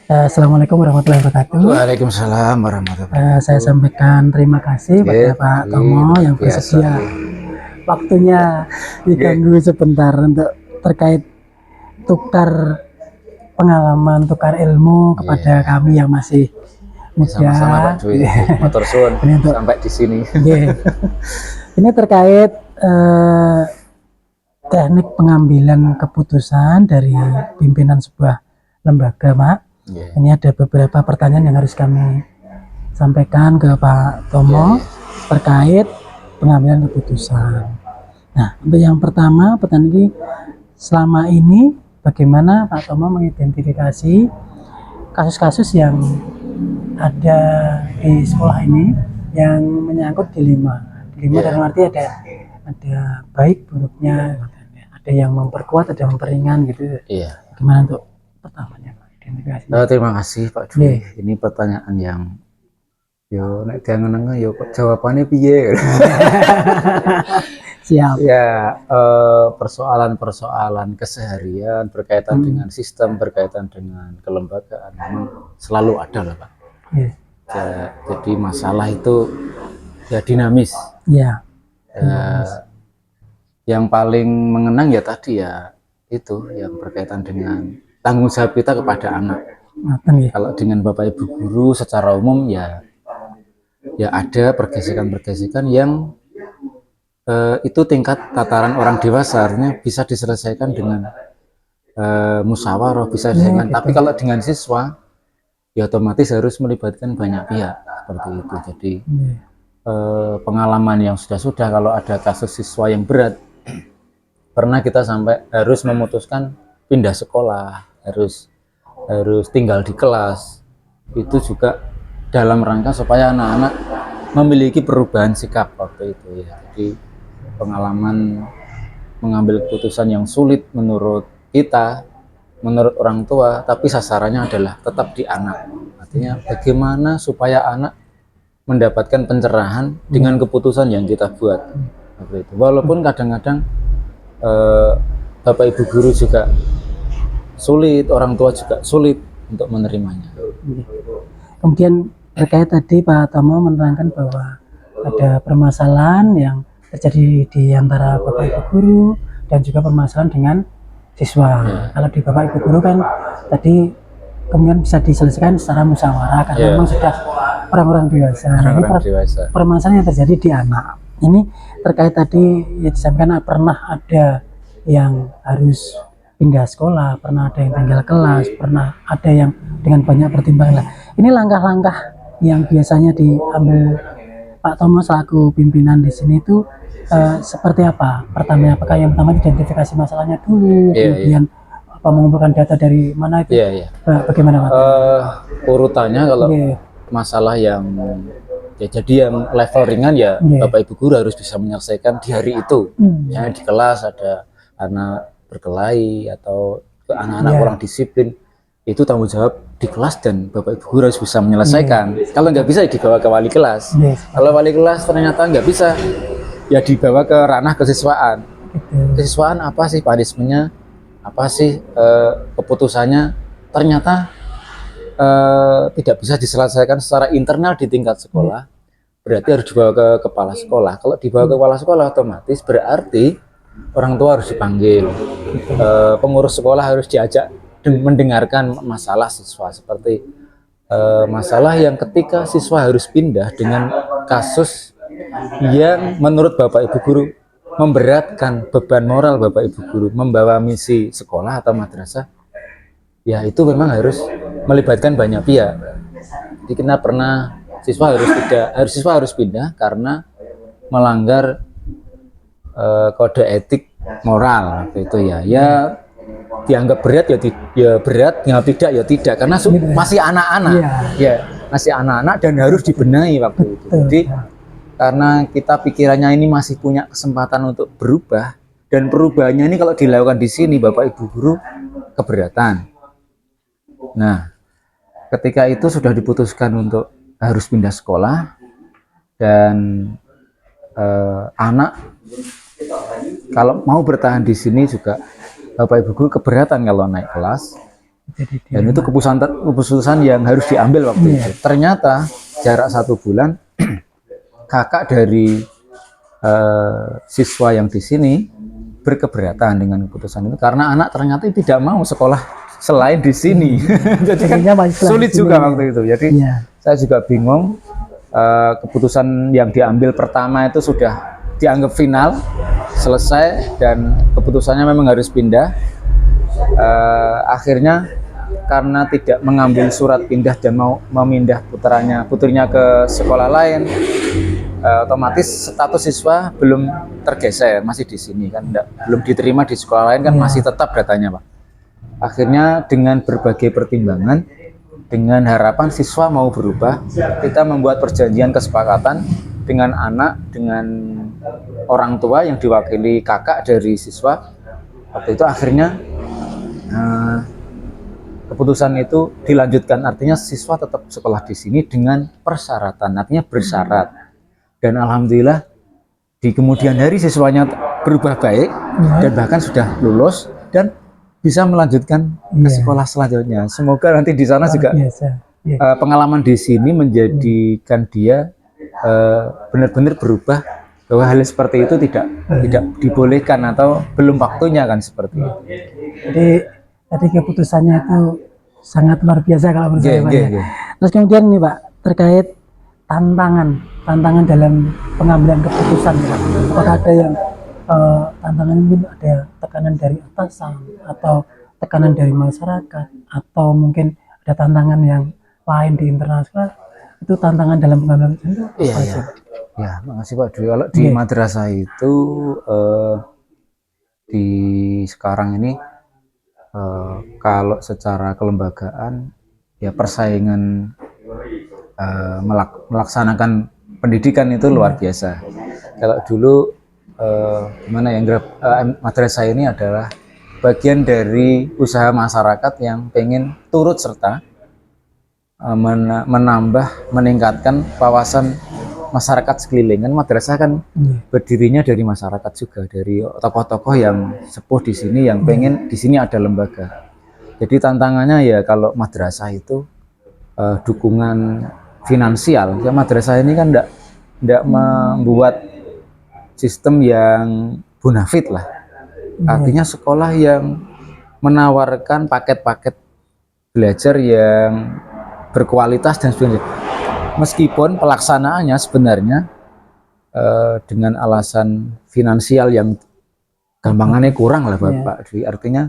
Assalamualaikum warahmatullahi wabarakatuh. Waalaikumsalam warahmatullahi wabarakatuh. Saya sampaikan terima kasih pada Pak Tomo yang biasa. bersedia waktunya diganggu sebentar untuk terkait tukar pengalaman, tukar ilmu kepada kami yang masih muda. Sama-sama Pak Dwi, motor suwun sampai di sini. Ini terkait teknik pengambilan keputusan dari pimpinan sebuah lembaga, Pak. Ini ada beberapa pertanyaan yang harus kami sampaikan ke Pak Tomo terkait pengambilan keputusan. Nah, untuk yang pertama, pertanyaan ini, selama ini bagaimana Pak Tomo mengidentifikasi kasus-kasus yang ada di sekolah ini yang menyangkut dilema dalam arti ada baik buruknya, ada yang memperkuat, ada yang memperingan gitu. Gimana untuk pertamanya Pak identifikasi? Terima kasih Pak Dwi. Ini pertanyaan yang nek diangen-angen jawabannya piye. Siap. Ya, persoalan-persoalan keseharian berkaitan dengan sistem, berkaitan dengan kelembagaan memang selalu ada lah Pak. Jadi masalah itu ya dinamis. Yang paling mengenang ya tadi ya itu yang berkaitan dengan tanggung jawab kita kepada anak. Kalau dengan Bapak Ibu guru secara umum ya ada pergesekan-pergesekan yang itu tingkat tataran orang dewasa, artinya bisa diselesaikan dengan musyawarah, bisa diselesaikan. Tapi kalau dengan siswa ya otomatis harus melibatkan banyak pihak seperti itu. Jadi pengalaman yang sudah kalau ada kasus siswa yang berat, pernah kita sampai harus memutuskan pindah sekolah, harus tinggal di kelas. Itu juga dalam rangka supaya anak-anak memiliki perubahan sikap waktu itu ya. Jadi pengalaman mengambil keputusan yang sulit menurut kita, menurut orang tua, tapi sasarannya adalah tetap di anak. Artinya bagaimana supaya anak mendapatkan pencerahan dengan keputusan yang kita buat. Itu. Walaupun kadang-kadang Bapak Ibu guru juga sulit, orang tua juga sulit untuk menerimanya. Kemudian terkait tadi Pak Tomo menerangkan bahwa ada permasalahan yang terjadi di antara Bapak Ibu guru dan juga permasalahan dengan siswa. Kalau di Bapak Ibu guru kan tadi kemudian bisa diselesaikan secara musyawarah karena memang sudah orang-orang dewasa. Permasalahan yang terjadi di anak ini terkait tadi ya disampaikan pernah ada yang harus pindah sekolah, pernah ada yang tinggal kelas, pernah ada yang dengan banyak pertimbangan. Ini langkah-langkah yang biasanya diambil Pak Tomo selaku pimpinan di sini itu seperti apa? Apakah yang pertama identifikasi masalahnya dulu, kemudian mengumpulkan data dari mana itu? Bagaimana Pak? Urutannya kalau masalah yang jadi yang level ringan ya Bapak Ibu guru harus bisa menyelesaikan di hari itu. Misalnya di kelas ada anak berkelahi atau anak-anak kurang disiplin, itu tanggung jawab di kelas dan Bapak Ibu guru harus bisa menyelesaikan. Kalau nggak bisa dibawa ke wali kelas. Kalau wali kelas ternyata nggak bisa, ya dibawa ke ranah kesiswaan. Kesiswaan apa sih punishment-nya, apa sih keputusannya, ternyata tidak bisa diselesaikan secara internal di tingkat sekolah, berarti harus dibawa ke kepala sekolah. Kalau dibawa ke kepala sekolah otomatis berarti orang tua harus dipanggil, pengurus sekolah harus diajak mendengarkan masalah siswa, seperti masalah yang ketika siswa harus pindah dengan kasus yang menurut Bapak Ibu guru memberatkan beban moral Bapak Ibu guru membawa misi sekolah atau madrasah, ya itu memang harus melibatkan banyak pihak. Jadi kita pernah siswa harus pindah karena melanggar kode etik moral itu ya dianggap berat ya berat, dianggap tidak ya tidak, karena masih anak-anak masih anak-anak dan harus dibenahi waktu itu. Jadi karena kita pikirannya ini masih punya kesempatan untuk berubah, dan perubahannya ini kalau dilakukan di sini Bapak Ibu guru keberatan. Nah, ketika itu sudah diputuskan untuk harus pindah sekolah dan anak kalau mau bertahan di sini juga Bapak Ibu guru keberatan kalau naik kelas, Jadi Dan itu keputusan yang harus diambil waktu itu. Ternyata jarak 1 bulan kakak dari siswa yang di sini berkeberatan dengan keputusan itu karena anak ternyata tidak mau sekolah selain di sini. Jadi kan sulit juga waktu itu. Jadi saya juga bingung. Keputusan yang diambil pertama itu sudah dianggap final, selesai, dan keputusannya memang harus pindah. Akhirnya karena tidak mengambil surat pindah dan mau memindah putrinya ke sekolah lain, otomatis status siswa belum tergeser, masih di sini kan, belum diterima di sekolah lain kan, masih tetap datanya Pak. Akhirnya dengan berbagai pertimbangan, dengan harapan siswa mau berubah, kita membuat perjanjian kesepakatan dengan anak, dengan orang tua yang diwakili kakak dari siswa. Waktu itu akhirnya keputusan itu dilanjutkan, artinya siswa tetap sekolah di sini dengan persyaratan, artinya bersyarat. Dan alhamdulillah di kemudian hari siswanya berubah baik dan bahkan sudah lulus dan bisa melanjutkan ke sekolah selanjutnya. Semoga nanti di sana juga pengalaman di sini menjadikan dia benar-benar berubah, bahwa hal seperti itu tidak dibolehkan atau belum waktunya kan, seperti itu. Jadi tadi keputusannya itu sangat luar biasa kalau menurut saya Pak. Terus kemudian nih Pak, terkait tantangan dalam pengambilan keputusan Pak. Apakah ada yang tantangan mungkin ada tekanan dari atasan atau tekanan dari masyarakat atau mungkin ada tantangan yang lain di internal sekolah, itu tantangan dalam pengambilan keputusan itu apa sih? Ya, makasih Pak Dwi. Kalau di madrasah itu di sekarang ini kalau secara kelembagaan ya persaingan melaksanakan pendidikan itu luar biasa. Kalau dulu gimana ya, madrasah ini adalah bagian dari usaha masyarakat yang pengen turut serta meningkatkan wawasan masyarakat sekeliling. Kan madrasah kan berdirinya dari masyarakat juga, dari tokoh-tokoh yang sepuh di sini yang pengen di sini ada lembaga. Jadi tantangannya ya kalau madrasah itu dukungan finansial. Ya madrasah ini kan enggak membuat sistem yang bonafit lah. Artinya sekolah yang menawarkan paket-paket belajar yang berkualitas dan sebagainya. Meskipun pelaksanaannya sebenarnya dengan alasan finansial yang gampangannya kurang lah Pak Dwi. Artinya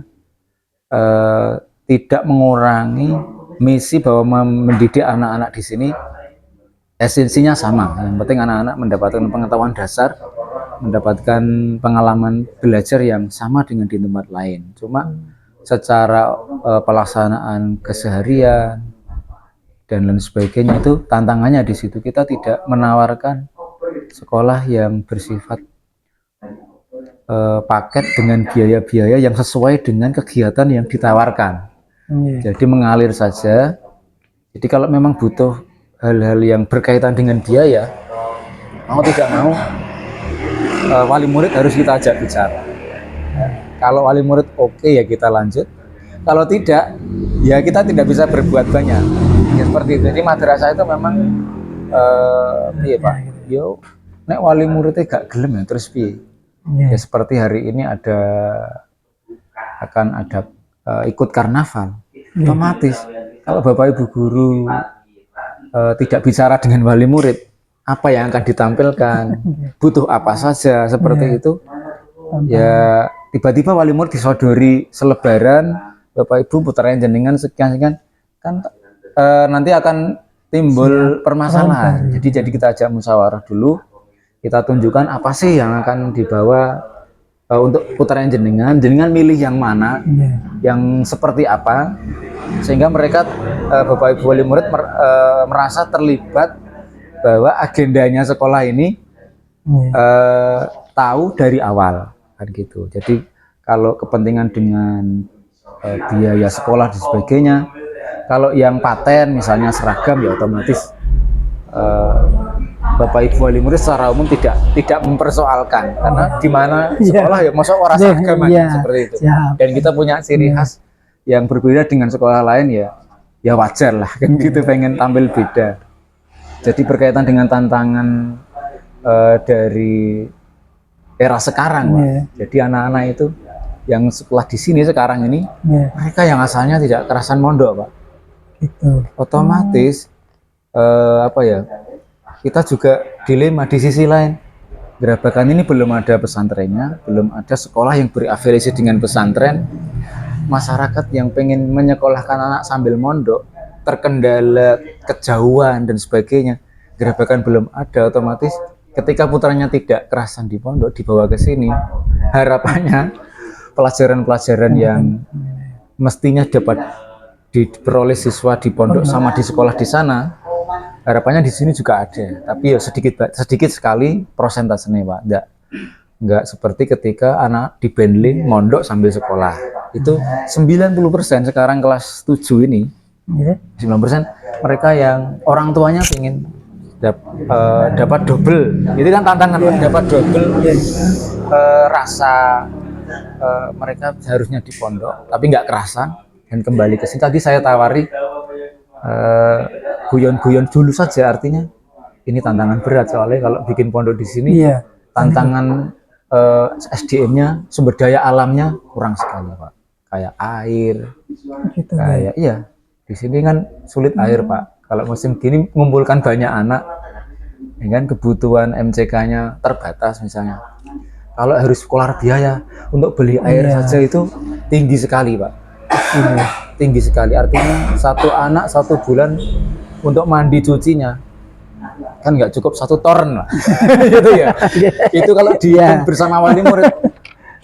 tidak mengurangi misi bahwa mendidik anak-anak di sini esensinya sama. Yang penting anak-anak mendapatkan pengetahuan dasar, mendapatkan pengalaman belajar yang sama dengan di tempat lain. Cuma secara pelaksanaan keseharian dan lain sebagainya itu tantangannya di situ. Kita tidak menawarkan sekolah yang bersifat paket dengan biaya-biaya yang sesuai dengan kegiatan yang ditawarkan. Jadi mengalir saja. Jadi kalau memang butuh hal-hal yang berkaitan dengan biaya, mau tidak mau wali murid harus kita ajak bicara. Kalau wali murid oke ya kita lanjut. Kalau tidak, ya kita tidak bisa berbuat banyak. Ya seperti itu. Jadi madrasah itu memang iya Pak. Yo, nek wali muridnya gak gelem ya terus piye? Ya seperti hari ini akan ada ikut karnaval. Otomatis kalau Bapak Ibu guru tidak bicara dengan wali murid, apa yang akan ditampilkan, butuh apa saja, seperti itu. Ya tiba-tiba wali murid disodori selebaran, Bapak Ibu putranya jenengan sekian kan nanti akan timbul permasalahan. Jadi kita ajak musyawarah dulu, kita tunjukkan apa sih yang akan dibawa untuk putranya jenengan milih yang mana, yang seperti apa, sehingga mereka Bapak Ibu wali murid merasa terlibat bahwa agendanya sekolah ini tahu dari awal kan gitu. Jadi kalau kepentingan dengan biaya sekolah dan sebagainya, kalau yang paten misalnya seragam ya otomatis Bapak Ibu wali murid secara umum tidak mempersoalkan, karena di mana sekolah ya masa orang seragam seperti itu. Dan kita punya ciri khas yang berbeda dengan sekolah lain ya wajar lah kan gitu, pengen tampil beda. Jadi berkaitan dengan tantangan dari era sekarang, Pak. Jadi anak-anak itu yang sekolah di sini sekarang ini, mereka yang asalnya tidak kerasan mondok, Pak. Gitu. Otomatis apa ya? Kita juga dilema di sisi lain. Gerabakan ini belum ada pesantrennya, belum ada sekolah yang berafiliasi dengan pesantren. Masyarakat yang pengen menyekolahkan anak sambil mondok terkendala kejauhan dan sebagainya, gerabakan belum ada, otomatis ketika putranya tidak kerasan di pondok dibawa ke sini, harapannya pelajaran-pelajaran yang mestinya dapat diperoleh siswa di pondok sama di sekolah di sana, harapannya di sini juga ada, tapi ya sedikit sekali prosentasenya, Pak. Enggak seperti ketika anak di Benling mondok sambil sekolah. Itu 90% sekarang kelas 7 ini, 90% mereka yang orang tuanya ingin dapat double. Itu kan tantangan, dapat double rasa mereka seharusnya di pondok, tapi nggak kerasan dan kembali ke sini. Tadi saya tawari guyon-guyon dulu saja, artinya ini tantangan berat soalnya kalau bikin pondok di sini, tantangan SDM-nya, sumber daya alamnya kurang sekali, Pak. Kayak air, gitu, kayak iya di sini kan sulit air, Pak. Kalau musim gini mengumpulkan banyak anak, ya kan, kebutuhan MCK-nya terbatas misalnya. Kalau harus keluar biaya untuk beli air saja itu tinggi sekali, Pak. Tinggi sekali. Artinya satu anak 1 bulan untuk mandi cucinya kan nggak cukup 1 toren lah. Gitu ya. Itu kalau dia bersama wali murid,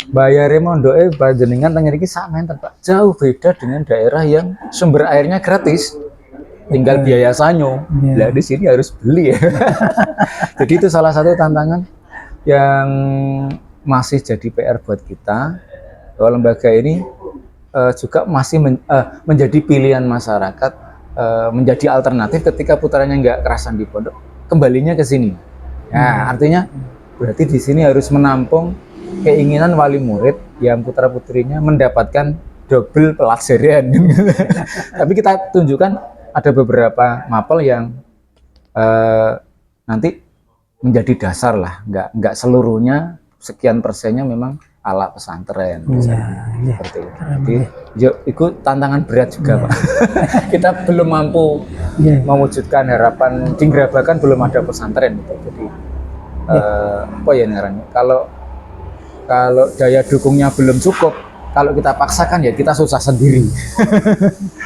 bayare mondoke panjenengan teng mriki sak menten, Pak. Jauh beda dengan daerah yang sumber airnya gratis. Tinggal biaya sanyo. Lah di sini harus beli ya. Jadi itu salah satu tantangan yang masih jadi PR buat kita. Bahwa lembaga ini juga masih menjadi pilihan masyarakat, menjadi alternatif ketika putranya nggak kerasan di pondok, kembalinya ke sini. Nah, artinya berarti di sini harus menampung keinginan wali murid yang putra-putrinya mendapatkan double pelajaran. Tapi kita tunjukkan ada beberapa mapel yang nanti menjadi dasar lah, nggak seluruhnya sekian persennya memang ala pesantren, seperti itu. Jadi, itu tantangan berat juga, Pak. Kita belum mampu mewujudkan harapan di Gerabakan, belum ada pesantren, gitu. Jadi apa ya ngarannya? Kalau daya dukungnya belum cukup, kalau kita paksakan ya kita susah sendiri.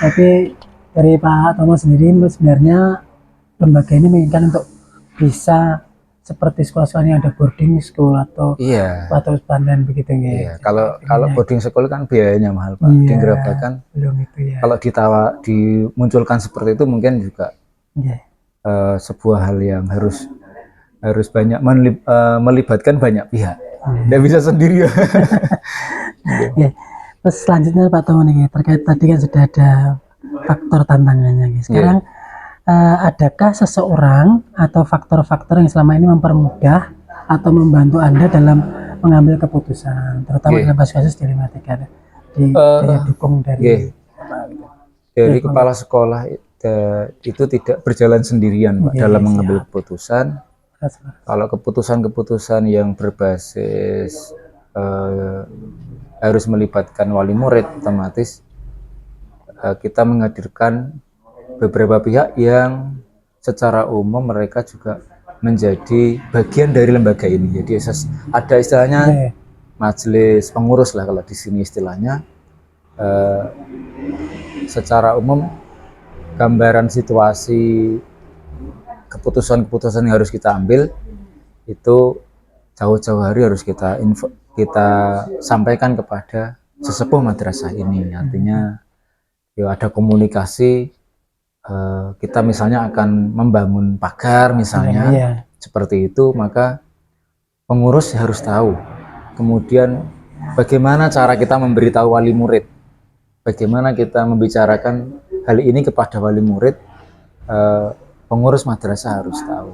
Tapi dari Pak Thomas sendiri sebenarnya lembaga ini menginginkan untuk bisa seperti sekolah-sekolah yang ada boarding school atau pesantren begitu ya. Iya, kalau boarding school kan biayanya mahal, Pak. Di Gerabakan belum itu ya. Kalau dimunculkan seperti itu mungkin juga sebuah hal yang harus banyak melibatkan banyak pihak. Nggak bisa sendiri ya. Terus selanjutnya Pak Thomas nih, terkait tadi kan sudah ada faktor tantangannya. Sekarang adakah seseorang atau faktor-faktor yang selama ini mempermudah atau membantu Anda dalam mengambil keputusan, terutama dalam kasus-kasus dilematika, daya dukung dari kepala sekolah itu tidak berjalan sendirian, Pak, dalam mengambil keputusan. Kalau keputusan-keputusan yang berbasis harus melibatkan wali murid, otomatis kita menghadirkan beberapa pihak yang secara umum mereka juga menjadi bagian dari lembaga ini. Jadi ada istilahnya majelis pengurus lah kalau di sini istilahnya. Secara umum gambaran situasi keputusan-keputusan yang harus kita ambil itu jauh-jauh hari harus kita sampaikan kepada sesepuh madrasah ini. Artinya ya ada komunikasi. Kita misalnya akan membangun pagar misalnya, seperti itu, maka pengurus harus tahu. Kemudian bagaimana cara kita memberitahu wali murid, bagaimana kita membicarakan hal ini kepada wali murid, pengurus madrasah harus tahu,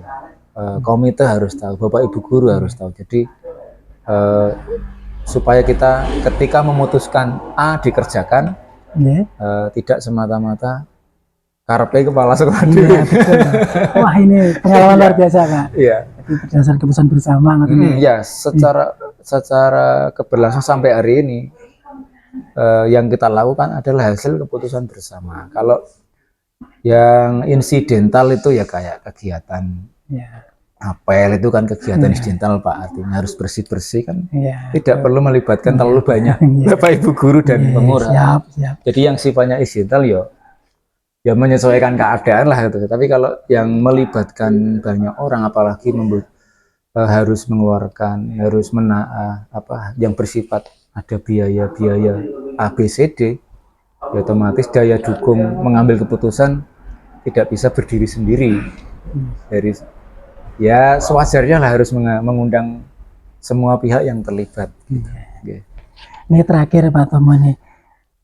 komite harus tahu, bapak ibu guru harus tahu. Jadi supaya kita ketika memutuskan A dikerjakan, Tidak semata-mata karepe kepala sekolah Iya, dhewe. betul. Wah, ini pengalaman luar biasa, Pak. Iya. Jadi berdasarkan keputusan bersama Ya, secara keberlangsungan sampai hari ini yang kita lakukan adalah hasil keputusan bersama. Kalau yang insidental itu ya kayak kegiatan apel itu kan kegiatan insidental Pak, artinya harus bersih-bersih kan, tidak perlu melibatkan terlalu banyak Bapak Ibu guru dan pengurus. Jadi yang sifatnya insidental ya menyesuaikan keadaan lah itu. Tapi kalau yang melibatkan banyak orang, apalagi harus mengeluarkan, harus yang bersifat ada biaya-biaya ABCD, ya otomatis daya dukung mengambil keputusan tidak bisa berdiri sendiri. Ya sewajarnya lah harus mengundang semua pihak yang terlibat. Ini terakhir Pak Tomo nih,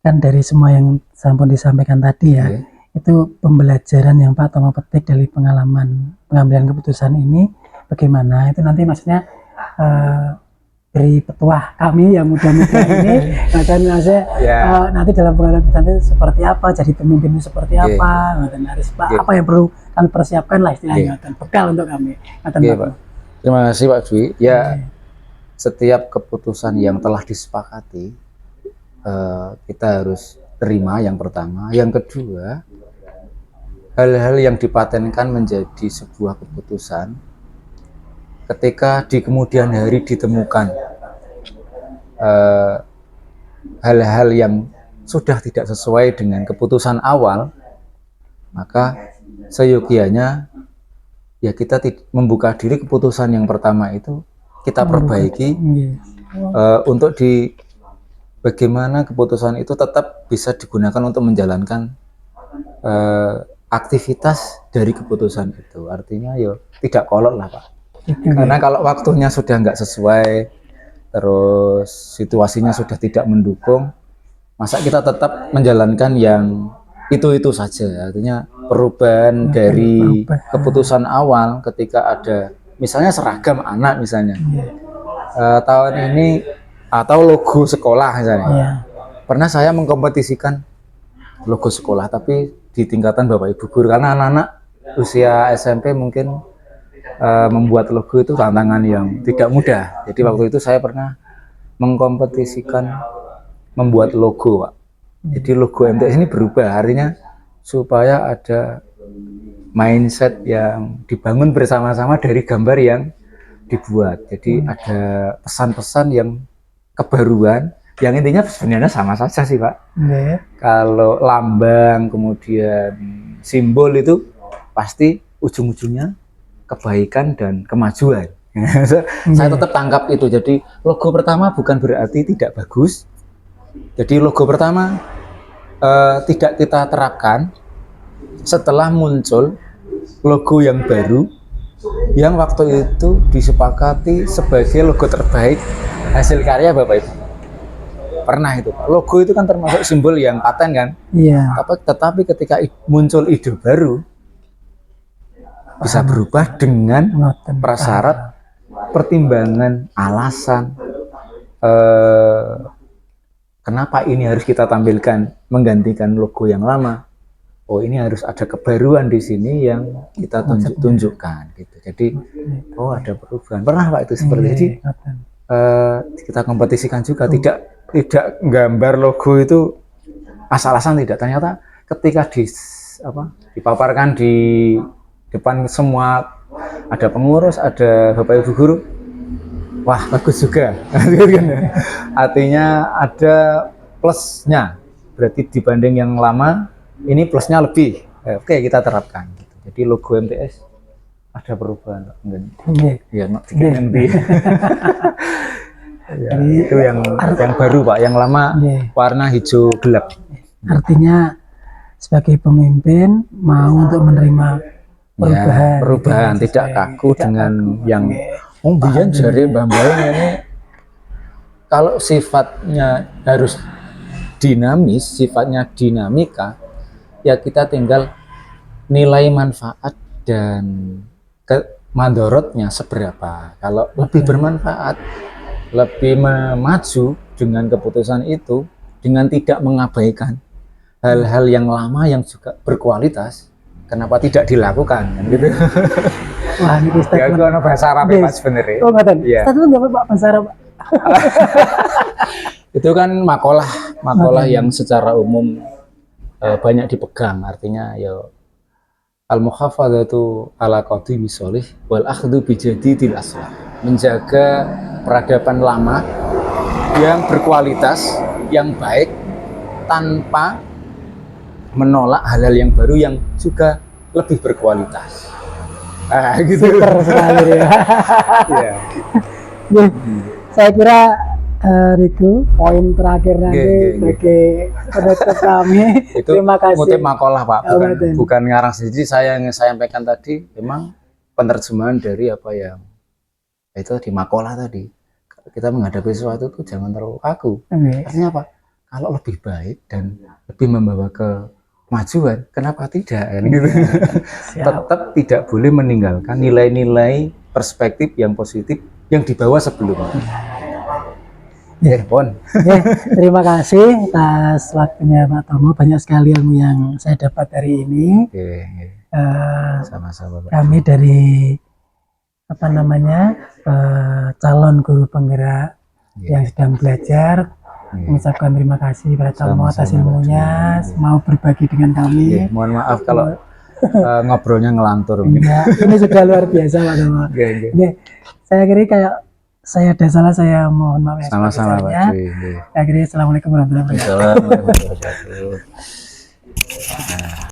kan dari semua yang sampun disampaikan tadi ya, itu pembelajaran yang Pak Tomo petik dari pengalaman pengambilan keputusan ini bagaimana? Itu nanti maksudnya dari petuah kami yang muda-muda ini, nanti dalam pengalaman kita itu seperti apa, jadi pemimpin itu seperti apa, harus apa yang perlu kami persiapkan lah istilahnya, bekal untuk kami. Pak. Terima kasih Pak Dwi. Ya, setiap keputusan yang telah disepakati kita harus terima yang pertama. Yang kedua, hal-hal yang dipatenkan menjadi sebuah keputusan ketika di kemudian hari ditemukan hal-hal yang sudah tidak sesuai dengan keputusan awal, maka seyogianya ya kita membuka diri keputusan yang pertama itu kita perbaiki untuk bagaimana keputusan itu tetap bisa digunakan untuk menjalankan aktivitas dari keputusan itu. Artinya ya tidak kolot lah Pak. Karena kalau waktunya sudah nggak sesuai, terus situasinya sudah tidak mendukung, masa kita tetap menjalankan yang itu saja. Artinya perubahan dari keputusan awal ketika ada misalnya seragam anak misalnya tahun ini atau logo sekolah misalnya, pernah saya mengkompetisikan logo sekolah tapi di tingkatan Bapak Ibu guru, karena anak-anak usia SMP mungkin membuat logo itu tantangan yang tidak mudah. Jadi waktu itu saya pernah mengkompetisikan membuat logo Pak. Jadi logo MTS ini berubah, artinya supaya ada mindset yang dibangun bersama-sama dari gambar yang dibuat. Jadi ada pesan-pesan yang kebaruan, yang intinya sebenarnya sama saja sih Pak. Kalau lambang kemudian simbol itu pasti ujung-ujungnya kebaikan dan kemajuan. Saya tetap tangkap itu. Jadi logo pertama bukan berarti tidak bagus. Jadi logo pertama tidak kita terapkan setelah muncul logo yang baru yang waktu itu disepakati sebagai logo terbaik hasil karya Bapak Ibu. Pernah itu Pak. Logo itu kan termasuk simbol yang paten kan? Tetapi ketika muncul ide baru bisa berubah dengan prasyarat, pertimbangan, alasan kenapa ini harus kita tampilkan menggantikan logo yang lama. Oh, ini harus ada kebaruan di sini yang kita tunjukkan gitu. Jadi oh ada perubahan. Pernah Pak itu seperti itu. Kita kompetisikan juga, tidak gambar logo itu asal-asalan, tidak. Ternyata ketika dipaparkan di depan semua, ada pengurus, ada Bapak Ibu guru, wah bagus juga. Artinya ada plusnya, berarti dibanding yang lama ini plusnya lebih. Oke, kita terapkan. Jadi logo MTS ada perubahan. Ya, itu yang baru Pak, yang lama warna hijau gelap. Artinya sebagai pemimpin mau untuk menerima perubahan, tidak kaku dengan yang biyen jare Mbah ini kalau sifatnya harus dinamis, sifatnya dinamika, ya kita tinggal nilai manfaat dan mandorotnya seberapa. Kalau lebih bermanfaat, lebih maju dengan keputusan itu, dengan tidak mengabaikan hal-hal yang lama yang juga berkualitas, kenapa tidak dilakukan kan gitu. Wah, ini Ya statement. itu ono bahasa Arab Yes. Mas sebenarnya. Oh, ngoten. Iya. Statement nggak Pak bahasa Arab, Pak? Itu kan makalah yang secara umum banyak dipegang, artinya ya al muhafadzatu ala qadimi sholih wal akhdhu bi jadidil aslah, menjaga peradaban lama yang berkualitas, yang baik, tanpa menolak hal-hal yang baru yang juga lebih berkualitas. Gitu. Super sekali ya. Iya. Ya, saya kira itu poin terakhir nanti Nggih. sebagai penutup kami. Itu Terima kasih. kutip makalah Pak, Oh, bukan, betul. bukan ngarang sendiri. Saya yang saya sampaikan tadi memang penerjemahan dari apa yang itu di makalah tadi. Kita menghadapi sesuatu itu jangan terlalu kaku. Oke. Artinya apa? Kalau lebih baik dan lebih membawa kemajuan, kenapa tidak? Kan gitu. Siap. Tetap tidak boleh meninggalkan nilai-nilai perspektif yang positif yang dibawa sebelumnya. Ya, Pon. Oke, terima kasih atas waktunya Pak Tomo. Banyak sekali ilmu yang saya dapat hari ini. Oke, Eh, sama-sama Pak. kami dari apa namanya calon guru penggerak yang sedang belajar mengucapkan terima kasih pada Tomo atas Sama-sama, ilmunya, Pak. mau berbagi dengan kami. Mohon maaf kalau ngobrolnya ngelantur. Ya, ini sudah luar biasa Pak Tomo. Oke. Oke, saya kira kayak saya ada salah, saya mohon maaf ya. Sama-sama Pak. sebesar-besarnya. Akhirnya assalamualaikum warahmatullahi wabarakatuh. Assalamualaikum warahmatullahi wabarakatuh.